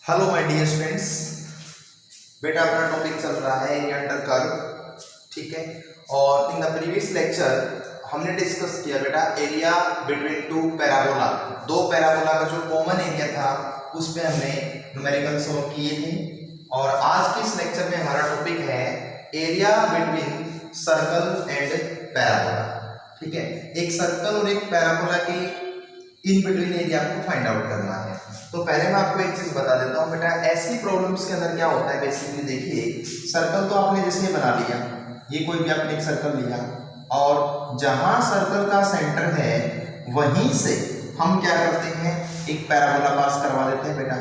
Hello my dear students, बेटा अपना topic चल रहा है एरिया अंडर कर्व। ठीक है, और इन द प्रीवियस लेक्चर हमने डिस्कस किया बेटा एरिया बिटवीन टू पैराबोला। दो पैराबोला का जो कॉमन एरिया था उस पे हमने न्यूमेरिकल सॉल्व किए थे। और आज के इस लेक्चर में हमारा टॉपिक है area between circle and parabola. ठीक है, एक सर्कल और एक पैराबोला के इन बिटवीन एरिया को फाइंड आउट करना है। तो पहले मैं आपको एक चीज बता देता हूँ बेटा, ऐसी प्रॉब्लम्स के अंदर क्या होता है बेसिकली देखिए, सर्कल तो आपने जैसे बना लिया, ये कोई भी आपने एक सर्कल लिया और जहां सर्कल का सेंटर है वहीं से हम क्या करते हैं, एक पैराबोला पास करवा देते हैं बेटा।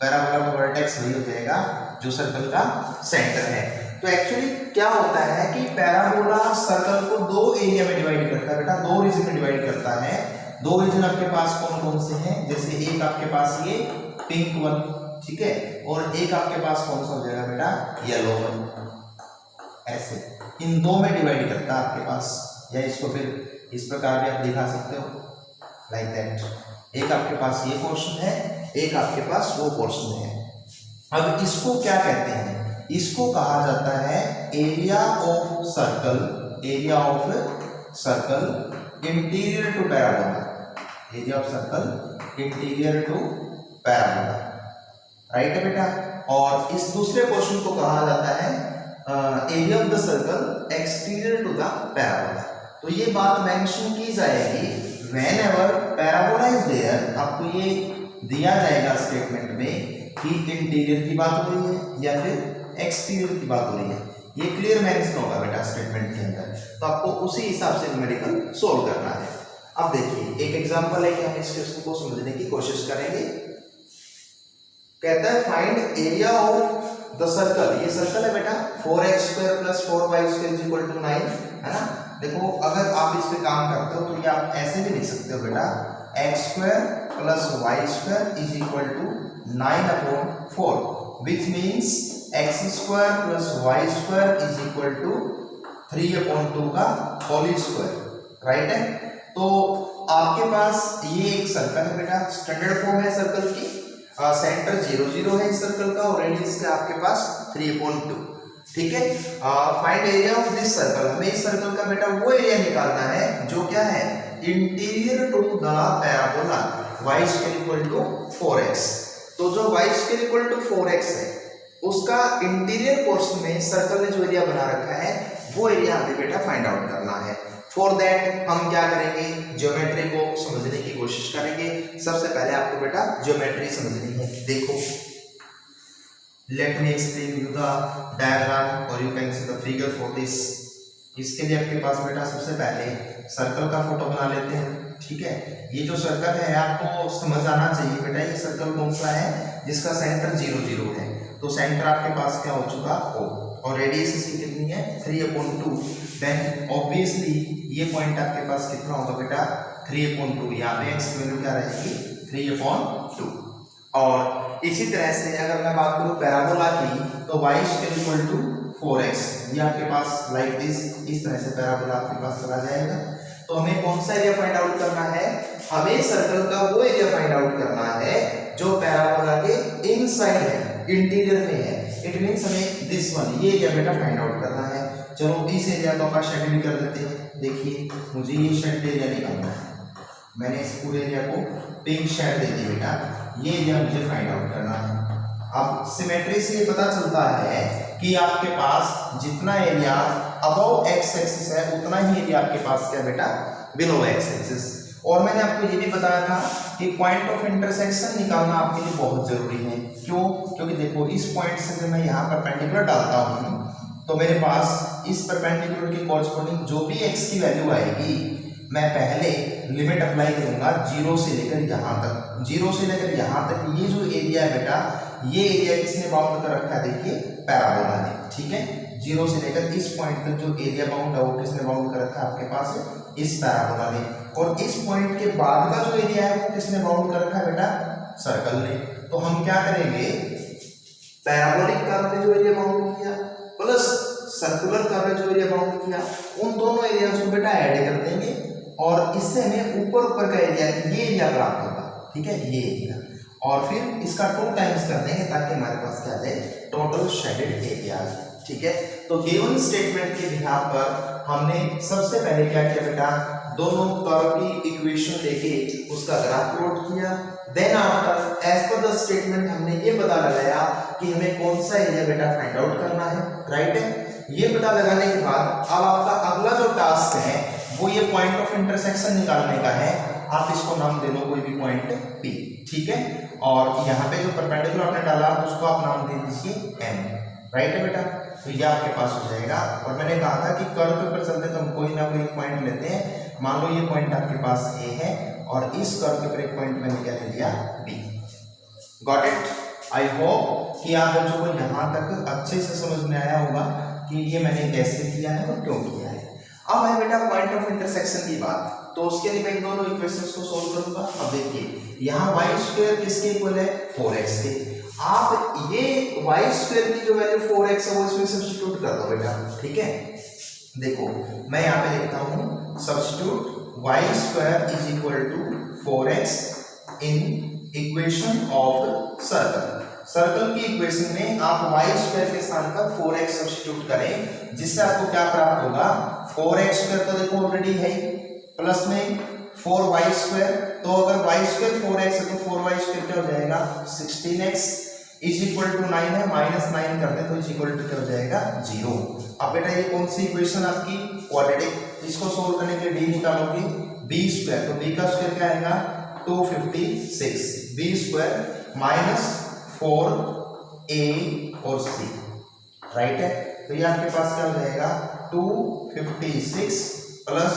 पैराबोला का वर्टेक्स वही हो जाएगा जो सर्कल का सेंटर है। तो एक्चुअली क्या होता है कि पैराबोला सर्कल को दो एरिया में डिवाइड करता है बेटा, दो रीजन में डिवाइड करता है। दो रीजन आपके पास कौन कौन से हैं, जैसे एक आपके पास ये पिंक वन, ठीक है, और एक आपके पास कौन सा हो जाएगा बेटा, येलो वन। ऐसे इन दो में डिवाइड करता है आपके पास, या इसको फिर इस प्रकार भी आप दिखा सकते हो, लाइक दैट। एक आपके पास ये पोर्शन है, एक आपके पास वो पोर्शन है। अब इसको क्या कहते हैं, इसको कहा जाता है area of circle, area of circle interior to parabola, area of circle interior to parabola, right है बेटा। और इस दूसरे पोर्शन को कहा जाता है area of the circle exterior to the parabola. तो ये बात मेंशन की जाएगी व्हेनेवर पैराबोला इज देयर। आपको ये दिया जाएगा स्टेटमेंट में कि इंटीरियर की बात हो रही है या फिर एक्सटीरियर की बात हो रही है, ये क्लियर मेंशन होगा बेटा स्टेटमेंट के अंदर। तो आपको उसी हिसाब से न्यूमेरिकल सोल्व करना है। अब देखिए एक एग्जांपल है कि हम इस क्वेश्चन को समझने की कोशिश करेंगे। कहता है find area of the circle, ये सर्कल है बेटा 4x² + 4y² = 9, है ना। देखो अगर आप इस पे काम करते हो तो ये आप ऐसे भी लिख सकते हो बेटा, x² + y² = 9/4, which means x² + y² = 3/2 का होल स्क्वायर, राइट है। तो आपके पास ये एक सर्कल है बेटा, स्टैंडर्ड फॉर्म है सर्कल की, सेंटर 0 0 है इस सर्कल का और रेडियस का आपके पास 3/2, ठीक है। Find area of this circle, हमें इस सर्कल का बेटा वो एरिया निकालना है जो क्या है, interior two the parabola y² = 4x। तो जो y² = 4x है उसका इंटीरियर पोर्शन में सर्कल ने जो एरिया बना रखा है वो एरिया हमें बेटा फाइंड आउट करना है। फॉर दैट हम क्या करेंगे, ज्योमेट्री को समझने की कोशिश करेंगे। सबसे पहले आपको बेटा ज्योमेट्री समझनी है। देखो let me explain you the diagram और you can see the figure for this. इसके लिए आपके पास बेटा सबसे पहले सर्कल का फोटो बना लेते हैं, ठीक है। ये जो सर्कल है आपको समझ आना चाहिए बेटा, ये सर्कल कौन सा है जिसका सेंटर 0 0 है। तो सेंटर आपके पास क्या हो चुका O, और रेडियस इसकी कितनी है 3/2। देन ऑब्वियसली ये पॉइंट आपके पास कितना होगा बेटा 3/2, यहाँ पे x की वैल्यू क्या रहेगी 3/2। और इसी तरह से अगर मैं बात करूँ पैराबोला की तो y² = 4x, ये आपके पास लाइक दिस, इस तरह से पैराबोला आपके पास चला जाएगा। तो हमें कौन सा एरिया फाइंड आउट करना है, हमें सर्कल का वो एरिया फाइंड आउट करना है जो पैराबोला के इनसाइड है, इंटीरियर में है। इट मींस हमें दिस वन, ये एरिया बेटा फाइंड आउट करना है। चलो इस एरिया को अपन शेड भी कर देते हैं। देखिए मुझे ये शेड एरिया निकालना है, मैंने इस पूरे एरिया को पिंक शेड दे दी बेटा, ये एरिया मुझे फाइंड आउट करना है। अब सिमेट्री से ये पता चलता है कि आपके पास जितना एरिया अबव x एक्सिस है उतना ही एरिया आपके पास क्या बेटा बिलो x एक्सिस। और मैंने आपको ये भी बताया था कि पॉइंट ऑफ इंटरसेक्शन निकालना आपके लिए बहुत जरूरी है। क्यों, क्योंकि देखो इस पॉइंट से जब मैं यहाँ परपेंडिकुलर डालता हूँ तो मेरे पास इस परपेंडिकुलर के कॉरस्पॉन्डिंग जो भी x की वैल्यू आएगी मैं पहले लिमिट अप्लाई करूंगा 0 से लेकर यहाँ तक। 0 से लेकर यहाँ तक ये जो एरिया है बेटा, ये एरिया किसने बाउंड कर रखा है, देखिए पैराबोला ने, ठीक है। 0 से लेकर इस पॉइंट तक जो एरिया बाउंड है वो किसने बाउंड कर रखा है आपके पास, इस पैराबोला ने। और इस पॉइंट के बाद का जो एरिया है वो किसने बाउंड कर रखा है बेटा, सर्कल ने। तो हम क्या करेंगे, पैराबोलिक कर्व ने जो एरिया बाउंड किया प्लस सर्कुलर कर्व ने जो एरिया बाउंड किया, उन दोनों एरिया को बेटा ऐड कर देंगे और इससे हमें ऊपर का एरिया ये एरिया प्राप्त होगा, ठीक है, ये एरिया। और फिर इसका 2 टाइम्स कर देंगे ताकि हमारे पास क्या आ जाए, टोटल शेडेड एरिया। ठीक है, तो गिवन स्टेटमेंट के बिहाफ पर हमने सबसे पहले क्या किया बेटा, दोनों कर्व की इक्वेशन लेके उसका ग्राफ प्लॉट किया। Then after as per the statement हमने ये पता लगाया कि हमें कौन सा एरिया बेटा फाइंड आउट करना है, राइट है। ये पता लगाने के बाद अब आपका अगला जो टास्क है वो ये पॉइंट ऑफ इंटरसेक्शन निकालने का है। आप इसको नाम दे दो कोई भी पॉइंट P, ठीक है, और यहाँ पे जो परपेंडिकुलर आपने डाला उसको आप नाम दे दीजिए M, राइट है बेटा। तो ये आपके पास हो जाएगा। और मैंने कहा था कि कर्व के ऊपर चलते तो हम कोई ना कोई पॉइंट लेते हैं। मान लो ये पॉइंट आपके पास A है और इस कर्व के ऊपर एक पॉइंट मैंने क्या ले लिया, B। Got it? I hope कि आप बच्चों को यहाँ तक अच्छे से समझ में आया होगा कि ये मैंने कैसे किया है और क्यों किया है। अब है बेटा पॉइंट ऑफ इंटरसेक्शन की बात, तो उसके लिए मैं दोनों इक्वेशंस को सोल्व करूंगा। अब देखिए यहाँ y² किसके इक्वल है, 4x के। आप ये y² की जो वैल्यू 4x है वो इसमें सब्स्टिट्यूट कर दो बेटा, ठीक है। देखो मैं यहाँ पे लिखता हूँ substitute y² = 4x in equation of circle. Circle की इक्वेशन में आप y² के स्थान पर 4x सब्स्टिट्यूट करें, जिससे आपको क्या प्राप्त होगा, 4x² तो देखो ऑलरेडी है, प्लस में 4y²। तो अगर y² 4x है तो 4y² क्या हो जाएगा, 16x = 9 है, -9 कर दे तो क्या हो जाएगा, 0। अब बेटा ये कौन सी इक्वेशन आपकी, क्वाड्रेटिक। इसको सोल्व करने के लिए d निकालोगे, b², तो b का स्क्वायर क्या आएगा, 256, b² -4a और c, राइट है। तो ये आपके पास क्या हो जाएगा, 256 प्लस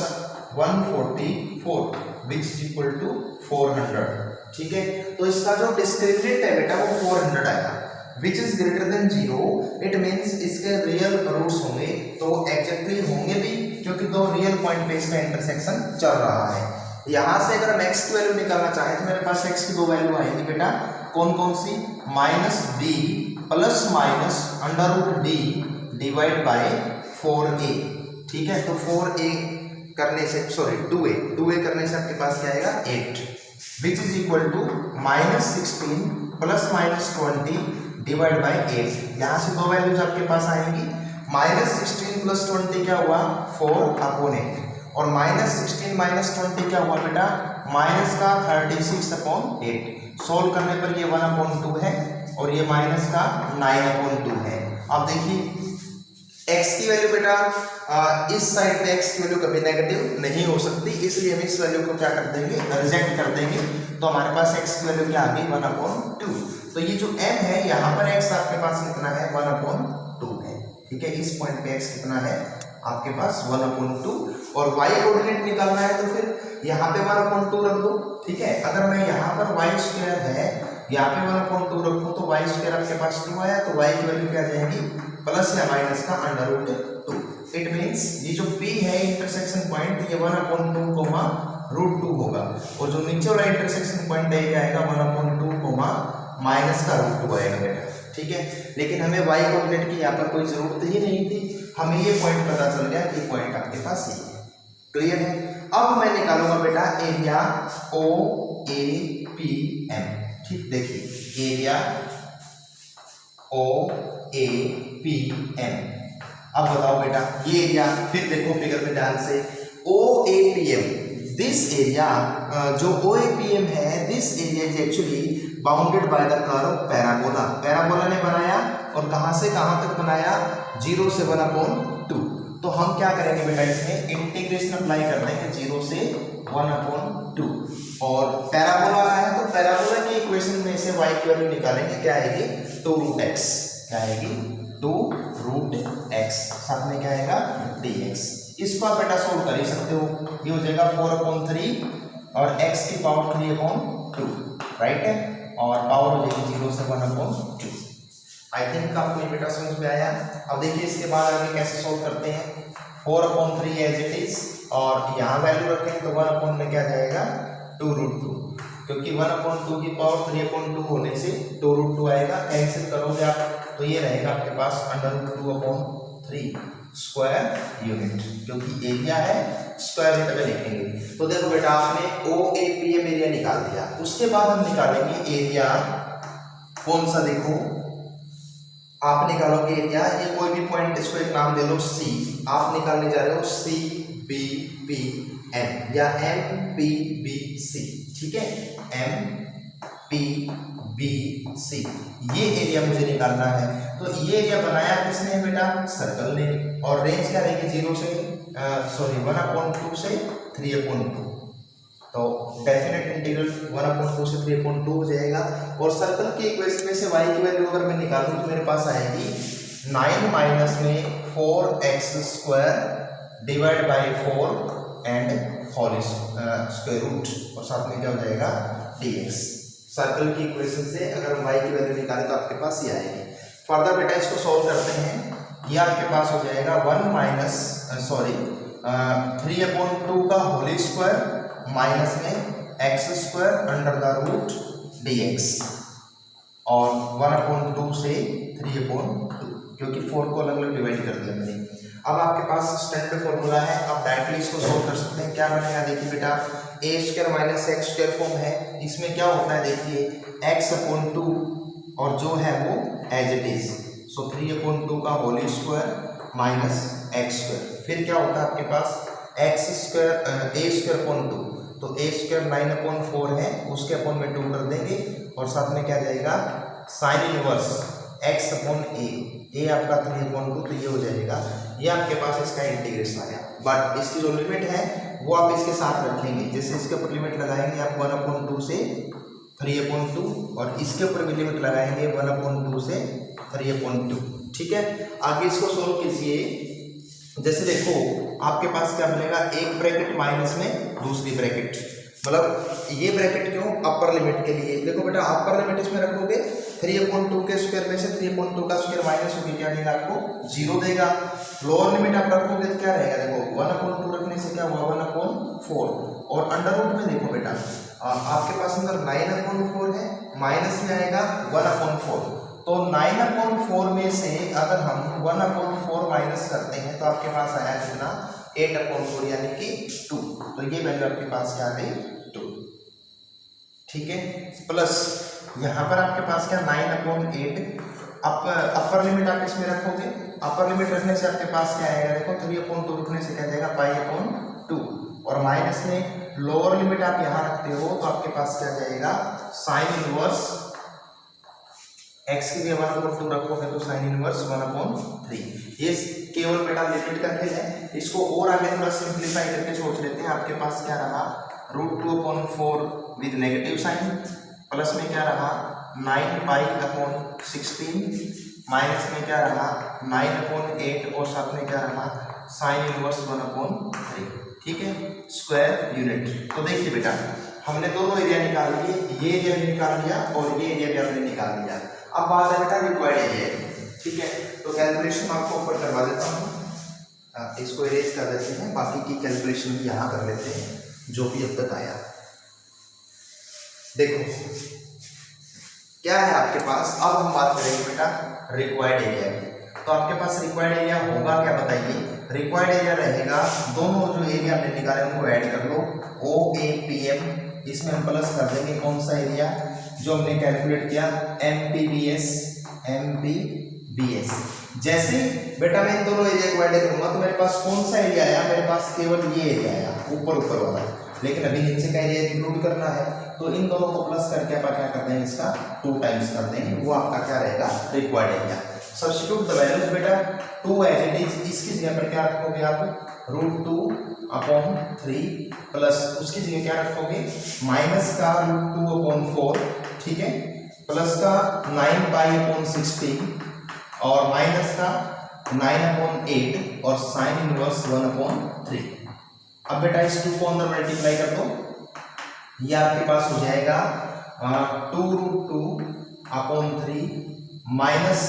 144 विच इक्वल टू 400, ठीक है। तो इसका जो डिस्क्रिमिनेंट है बेटा वो 400 आएगा, which is greater than 0। It means इसके रियल रूट्स होंगे, तो एग्जैक्टली होंगे भी, क्योंकि दो रियल पॉइंट पे इसका इंटरसेक्शन चल रहा है। यहाँ से अगर हम x की वैल्यू निकालना चाहे तो मेरे पास x की दो वैल्यू आएगी बेटा, कौन कौन सी, -b plus minus √d divide by 4a, ठीक है। तो 4a करने से, सॉरी 2a करने से आपके पास क्या आएगा, 8, which is equal to -16 plus -20 divide by 8। यहाँ से दो वैल्यूज आपके पास आएंगी, -16 प्लस 20 क्या हुआ, 4/8, और -16 -20 क्या हुआ बेटा, माइनस का 36/8। सोल्व करने पर ये 1/2 है और ये माइनस का 9/2 है। अब देखिए x की वैल्यू बेटा इस साइड पे x की वैल्यू कभी नेगेटिव नहीं हो सकती, इसलिए हम इस वैल्यू को क्या कर देंगे, रिजेक्ट कर देंगे। तो हमारे पास x की वैल्यू क्या आ गई, 1/2। तो ये जो m है यहाँ पर x आपके पास कितना है, 1/2 है, ठीक है। इस पॉइंट पे x कितना है आपके पास, 1/2। और y कोऑर्डिनेट निकालना है तो फिर यहाँ पे 1/2 रख दो, ठीक है। अगर मैं यहाँ पर y² है, यहाँ पे 1/2 रखूँ तो y² आपके पास 2 आया, तो y की वैल्यू क्या आ जाएगी, प्लस या माइनस का √2। इट मींस ये जो P है इंटरसेक्शन पॉइंट, ये 1/2 √2 होगा, और जो नीचे वाला इंटरसेक्शन पॉइंट है क्या आएगा, 1/2 माइनस का √2 आएगा बेटा, ठीक है। लेकिन हमें y कोऑर्डिनेट की यहाँ पर कोई जरूरत ही नहीं थी, हमें ये पॉइंट पता चल गया कि पॉइंट आपके पास ये है, क्लियर है। अब मैं निकालूंगा बेटा एरिया OAPM, ठीक, देखिए एरिया OAPM। अब बताओ बेटा ये एरिया, फिर देखो फिगर में ध्यान से, OAPM दिस एरिया, जो OAPM है, this area is actually bounded by the curve parabola. Parabola ने बनाया और कहां से कहां तक बनाया, 0 से 1/2। तो हम क्या करेंगे बेटा, इसमें इंटीग्रेशन अप्लाई कर देंगे 0 से 1/2। और पैराबोला का है तो पैराबोला की इक्वेशन में से y की वैल्यू निकालेंगे, क्या आएगी, 2√x, क्या आएगी, 2√x, साथ में क्या आएगा, dx। इसको आप बेटा सोल्व कर ही सकते हो, ये हो जाएगा 4/3 और x की पावर 3/2, राइट है, और पावर हो जाएगी 0 से 1/2। आई थिंक आपको ये बेटा समझ में आया। अब देखिए इसके बाद आगे कैसे सोल्व करते हैं, 4/3 एज इट इज, और यहाँ वैल्यू रखें तो 1/, में क्या जाएगा, 2√2, क्योंकि 1/2 की पावर 3/2 होने से 2√2 आएगा। कैंसिल करोगे आप तो ये रहेगा आपके पास √2/3, 3 स्क्वायर यूनिट, क्योंकि एरिया है स्क्वायर मीटर में लिखेंगे। तो देखो बेटा आपने OAPM एरिया निकाल दिया, उसके बाद हम निकालेंगे एरिया कौन सा, देखो आप निकालोगे एरिया, ये कोई भी पॉइंट, इसको एक नाम दे लो C, आप निकालने जा रहे हो CBPM या MPBC, ठीक है, MPBC, ये एरिया मुझे निकालना है। तो ये एरिया बनाया किसने बेटा, सर्कल ने, और रेंज क्या रहेगी 0 से 1/2 से 3/2, तो डेफिनेट इंटीग्रल 1/2 से 3/2 हो जाएगा। और सर्कल की इक्वेशन में से y की वैल्यू अगर मैं निकालूं तो मेरे पास आएगी 9 माइनस में 4x² divide by 4 and whole square root, और साथ में क्या हो जाएगा dx। सर्कल की इक्वेशन से अगर हम y की वैल्यू निकालें तो आपके पास ये आएगी। फर्दर बेटा इसको सॉल्व करते हैं, ये आपके पास हो जाएगा 3/2 का होल स्क्वायर माइनस में x² under the root dx, और 1/2 से 3/2, क्योंकि 4 को अलग अलग डिवाइड कर दिया मैंने। अब आपके पास स्टैंडर्ड फॉर्मूला है, आप डायरेक्टली इसको सोल्व कर सकते हैं। क्या बनेगा देखिए बेटा, a² माइनस x² फॉर्म है, इसमें क्या होता है देखिए x/2 और जो है वो एज इट इज, सो 3/2 का होल स्क्वायर माइनस x², फिर क्या होता है आपके पास a²/2, तो a² 9/4 है, उसके अपॉन में 2 कर देंगे, और साथ में क्या जाएगा साइन इनवर्स x/a, a आपका 3/2, तो ये हो जाएगा, ये आपके पास इसका इंटीग्रेशन आ गया। बट इसकी जो लिमिट है वो आप इसके साथ रखेंगे, जैसे इसके ऊपर लिमिट लगाएंगे आप 1/2 से 3/2, और इसके ऊपर भी लिमिट लगाएंगे 1/2 से 3/2, ठीक है। आगे इसको सोल्व कीजिए, जैसे देखो आपके पास क्या बनेगा, एक ब्रैकेट माइनस में दूसरी ब्रैकेट, मतलब ये ब्रैकेट क्यों, अपर लिमिट के लिए। देखो बेटा अपर लिमिट इसमें रखोगे 3/2 के स्क्वायर में से 3/2 का स्क्वायर माइनस होगी, क्या देगा आपको 0 देगा। लोअर लिमिट आप रखोगे तो क्या रहेगा, देखो 1/2 रखने से क्या हुआ 1/4, और अंडर रूट में देखो बेटा आपके पास अंदर 9/4 है, माइनस में आएगा 1/4, तो 9/4 में से अगर हम 1/4 माइनस करते हैं तो आपके पास आया कितना 8/4 यानी कि 2, तो ये वैल्यू आपके पास क्या आ गई 2, ठीक है। प्लस यहाँ पर आपके पास क्या 9/8, अपर लिमिट आप इसमें रखोगे, अपर लिमिट रखने से आपके पास क्या आएगा, देखो 3/2 रखने से क्या जाएगा π/2, और माइनस में लोअर लिमिट आप यहाँ रखते हो तो आपके पास क्या जाएगा साइन इनवर्स x की जगह 1/2 रखोगे तो साइन इनवर्स 1/3। ये केवल बेटा लिमिट का खेल है, इसको और आगे थोड़ा सिंप्लीफाई करके सोच लेते हैं। आपके पास क्या रहा √2/4 विद नेगेटिव साइन, प्लस में क्या रहा 9π/16, माइनस में क्या रहा 9/8, और साथ में क्या रहा साइन इनवर्स 1/3, ठीक है, स्क्वायर यूनिट। तो देखिए बेटा हमने दोनों एरिया निकाल लिए, ये एरिया भी निकाल लिया और ये एरिया भी हमने निकाल लिया। अब बात है बेटा रिक्वायर्ड एरिया की, ठीक है। तो कैलकुलेशन आपको ऊपर करवा देता हूँ, इसको इरेज कर देते हैं, बाकी की कैलकुलेशन भी यहाँ कर लेते हैं जो भी अब तक आया। देखो क्या है आपके पास, अब हम बात करेंगे बेटा रिक्वायर्ड एरिया की। तो आपके पास रिक्वायर्ड एरिया होगा क्या बताइए, रिक्वायर्ड एरिया रहेगा, दोनों जो एरिया हमने निकाले उनको ऐड कर लो, OAPM, इसमें हम प्लस कर देंगे कौन सा एरिया जो हमने कैलकुलेट किया MPBS। जैसे बेटा मैं इन दोनों एरिया को ऐड करूंगा तो मेरे पास कौन सा एरिया आया, मेरे पास केवल ये एरिया आया ऊपर वाला, लेकिन अभी नीचे का एरिया इंक्लूड करना है, तो इन दोनों को प्लस करके आप क्या कर देंगे, इसका 2 टाइम्स कर देंगे, वो आपका क्या रहेगा required area. Substitute the values बेटा 2 एज इट इज, इसकी जगह पर क्या रखोगे आप √2/3, प्लस उसकी जगह क्या रखोगे माइनस का √2/4, ठीक है, प्लस का 9π/16 और माइनस का 9/8 और साइन इनवर्स 1/3। अब बेटा इस 2 को अंदर मल्टीप्लाई कर दो, ये आपके पास हो जाएगा 2√2/3 माइनस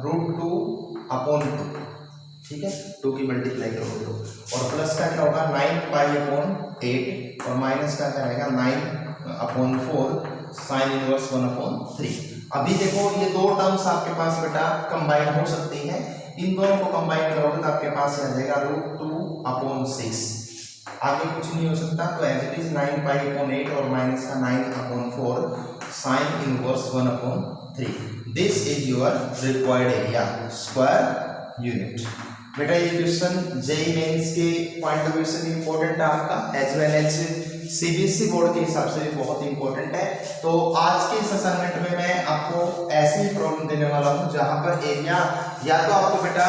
√2/2, ठीक है, 2 की मल्टीप्लाई करोगे तो, और प्लस का क्या होगा 9π/8 और माइनस का क्या रहेगा 9/4 साइन इनवर्स 1/3। अभी देखो ये दो टर्म्स आपके पास बेटा कंबाइन हो सकती हैं, इन दोनों को कंबाइन करोगे तो आपके पास आ जाएगा √2/6। आगे कुछ नहीं हो सकता, तो एज इट इज 9π/8 और माइनस का 9/4 sine inverse 1/3। This is your required area square unit. बेटा ये क्वेश्चन जेईई मेंस के पॉइंट ऑफ व्यू से भी इंपॉर्टेंट है आपका, as well as CBSE board के हिसाब से भी बहुत इंपॉर्टेंट है। तो आज के इस असाइनमेंट में मैं आपको ऐसी ही प्रॉब्लम देने वाला हूं जहां पर एरिया या तो आपको बेटा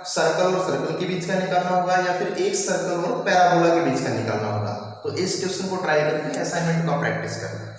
सर्कल और सर्कल के बीच का निकालना होगा या फिर एक सर्कल और पैराबोला के बीच का निकालना होगा। तो इस क्वेश्चन को ट्राई करके असाइनमेंट का प्रैक्टिस करना।